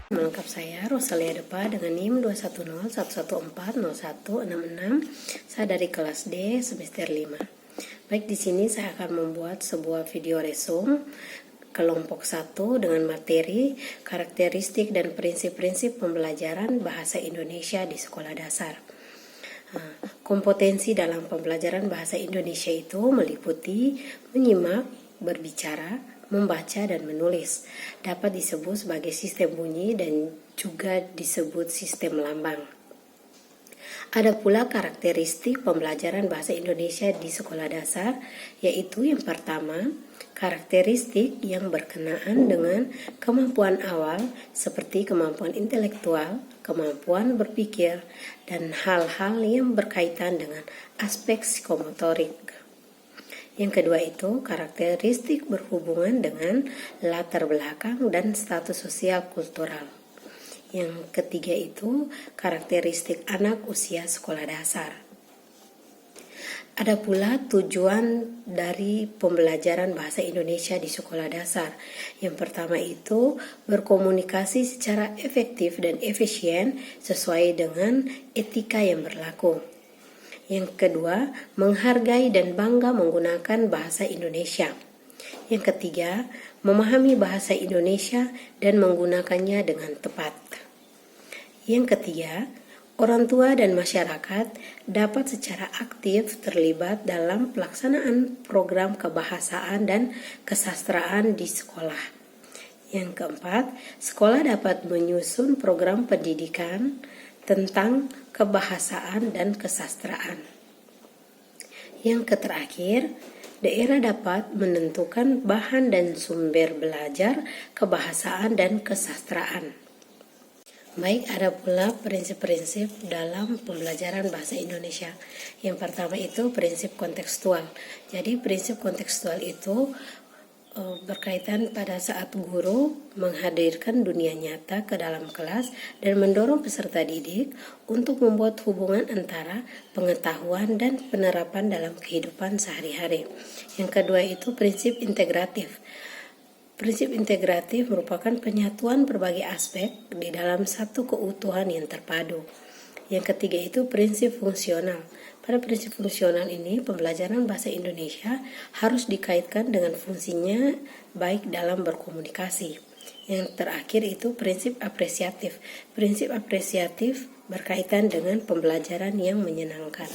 Lengkap saya Rosalia Depa dengan NIM 21011401666. Saya dari kelas D semester 5. Baik, di sini saya akan membuat sebuah video resume kelompok 1 dengan materi karakteristik dan prinsip-prinsip pembelajaran bahasa Indonesia di sekolah dasar. Kompetensi dalam pembelajaran bahasa Indonesia itu meliputi menyimak, berbicara, membaca dan menulis. Dapat disebut sebagai sistem bunyi dan juga disebut sistem lambang. Ada pula karakteristik pembelajaran bahasa Indonesia di sekolah dasar, yaitu yang pertama, karakteristik yang berkenaan dengan kemampuan awal seperti kemampuan intelektual, kemampuan berpikir, dan hal-hal yang berkaitan dengan aspek psikomotorik. Yang kedua itu karakteristik berhubungan dengan latar belakang dan status sosial kultural. Yang ketiga itu karakteristik anak usia sekolah dasar. Ada pula tujuan dari pembelajaran bahasa Indonesia di sekolah dasar. Yang pertama itu berkomunikasi secara efektif dan efisien sesuai dengan etika yang berlaku. Yang kedua, menghargai dan bangga menggunakan bahasa Indonesia. Yang ketiga, memahami bahasa Indonesia dan menggunakannya dengan tepat. Yang ketiga, orang tua dan masyarakat dapat secara aktif terlibat dalam pelaksanaan program kebahasaan dan kesastraan di sekolah. Yang keempat, sekolah dapat menyusun program pendidikan tentang kebahasaan dan kesastraan. Yang terakhir, daerah dapat menentukan bahan dan sumber belajar kebahasaan dan kesastraan. Baik, ada pula prinsip-prinsip dalam pembelajaran bahasa Indonesia. Yang pertama itu prinsip kontekstual. Jadi prinsip kontekstual itu berkaitan pada saat guru menghadirkan dunia nyata ke dalam kelas dan mendorong peserta didik untuk membuat hubungan antara pengetahuan dan penerapan dalam kehidupan sehari-hari. Yang kedua itu prinsip integratif. Prinsip integratif merupakan penyatuan berbagai aspek di dalam satu keutuhan yang terpadu. Yang ketiga itu prinsip fungsional. Pada prinsip fungsional ini, pembelajaran bahasa Indonesia harus dikaitkan dengan fungsinya baik dalam berkomunikasi. Yang terakhir itu prinsip apresiatif. Prinsip apresiatif berkaitan dengan pembelajaran yang menyenangkan.